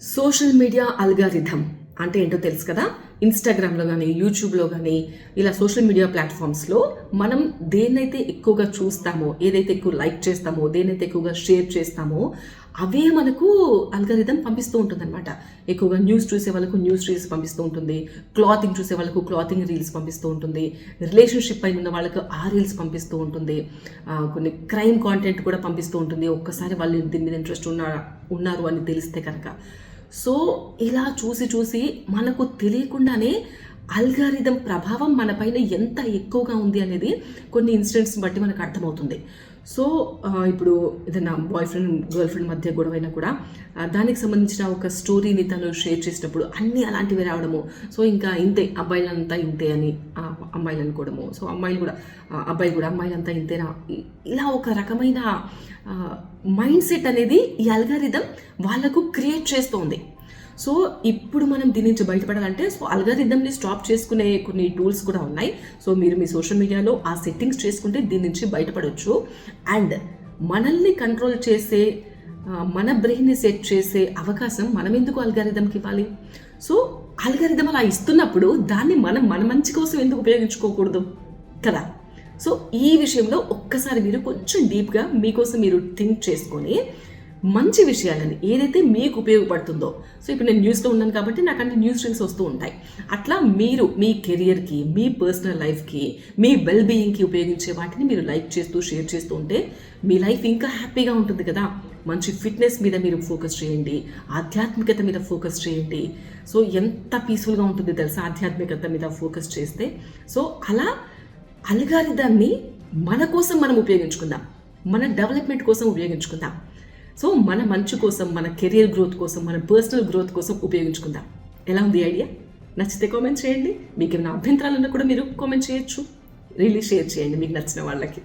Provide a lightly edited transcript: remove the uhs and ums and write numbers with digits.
Social media algorithm అంటే ఏంటో తెలుసు కదా. ఇన్స్టాగ్రామ్లో కానీ యూట్యూబ్లో కానీ ఇలా సోషల్ మీడియా ప్లాట్ఫామ్స్లో మనం దేన్నైతే ఎక్కువగా చూస్తామో, ఏదైతే ఎక్కువ లైక్ చేస్తామో, దేన్నైతే ఎక్కువగా షేర్ చేస్తామో అవే మనకు అల్గారిథం పంపిస్తూ ఉంటుంది అనమాట. ఎక్కువగా న్యూస్ చూసే వాళ్ళకు న్యూస్ రీల్స్ పంపిస్తూ ఉంటుంది, క్లాతింగ్ చూసే వాళ్ళకు క్లాతింగ్ రీల్స్ పంపిస్తూ ఉంటుంది, రిలేషన్షిప్ పైన ఉన్న వాళ్ళకు ఆ రీల్స్ పంపిస్తూ ఉంటుంది, కొన్ని క్రైమ్ కాంటెంట్ కూడా పంపిస్తూ ఉంటుంది ఒక్కసారి వాళ్ళు దీని మీద ఇంట్రెస్ట్ ఉన్నారు అని తెలిస్తే కనుక. సో ఇలా చూసి మనకు తెలియకుండానే అల్గారిథం ప్రభావం మన పైన ఎంత ఎక్కువగా ఉంది అనేది కొన్ని ఇన్సిడెంట్స్ బట్టి మనకు అర్థమవుతుంది. సో ఇప్పుడు ఏదైనా బాయ్ ఫ్రెండ్ గర్ల్ ఫ్రెండ్ మధ్య గొడవైనా కూడా దానికి సంబంధించిన ఒక స్టోరీని తను షేర్ చేసినప్పుడు అన్నీ అలాంటివి రావడము. సో ఇంకా ఇంతే, అబ్బాయిలంతా ఇంతే అని అమ్మాయిలు అనుకోవడము. సో అమ్మాయిలు కూడా అబ్బాయిలు కూడా అమ్మాయిలంతా ఇంతేనా, ఇలా ఒక రకమైన మైండ్ సెట్ అనేది ఈ అల్గారిథం వాళ్ళకు క్రియేట్ చేస్తోంది. సో ఇప్పుడు మనం దీని నుంచి బయటపడాలంటే అల్గారిథంని స్టాప్ చేసుకునే కొన్ని టూల్స్ కూడా ఉన్నాయి. సో మీరు మీ సోషల్ మీడియాలో ఆ సెట్టింగ్స్ చేసుకుంటే దీని నుంచి బయటపడవచ్చు. అండ్ మనల్ని కంట్రోల్ చేసే, మన బ్రెయిన్ని సెట్ చేసే అవకాశం మనం ఎందుకు అల్గారిథంకి ఇవ్వాలి? సో అల్గారిథం అలా ఇస్తున్నప్పుడు దాన్ని మన మంచి కోసం ఎందుకు ఉపయోగించుకోకూడదు కదా. సో ఈ విషయంలో ఒక్కసారి మీరు కొంచెం డీప్గా మీకోసం మీరు థింక్ చేసుకొని మంచి విషయాలని ఏదైతే మీకు ఉపయోగపడుతుందో. సో ఇప్పుడు నేను న్యూస్లో ఉన్నాను కాబట్టి నాకు అన్ని న్యూస్ రీల్స్ వస్తూ ఉంటాయి. అట్లా మీరు మీ కెరియర్కి, మీ పర్సనల్ లైఫ్కి, మీ వెల్ బీయింగ్కి ఉపయోగించే వాటిని మీరు లైక్ చేస్తూ షేర్ చేస్తూ ఉంటే మీ లైఫ్ ఇంకా హ్యాపీగా ఉంటుంది కదా. మంచి ఫిట్నెస్ మీద మీరు ఫోకస్ చేయండి, ఆధ్యాత్మికత మీద ఫోకస్ చేయండి. సో ఎంత పీస్ఫుల్గా ఉంటుంది తెలుసా ఆధ్యాత్మికత మీద ఫోకస్ చేస్తే. సో అలా అల్గారిథాన్ని మన కోసం మనం ఉపయోగించుకుందాం, మన డెవలప్మెంట్ కోసం ఉపయోగించుకుందాం. సో మన మంచి కోసం, మన కెరియర్ గ్రోత్ కోసం, మన పర్సనల్ గ్రోత్ కోసం ఉపయోగించుకుందాం. ఎలా ఉంది ఐడియా? నచ్చితే కామెంట్ చేయండి. మీకు ఏమైనా అభ్యంతరాలు ఉన్నా కూడా మీరు కామెంట్ చేయొచ్చు, రిలీజ్ షేర్ చేయండి మీకు నచ్చిన వాళ్ళకి.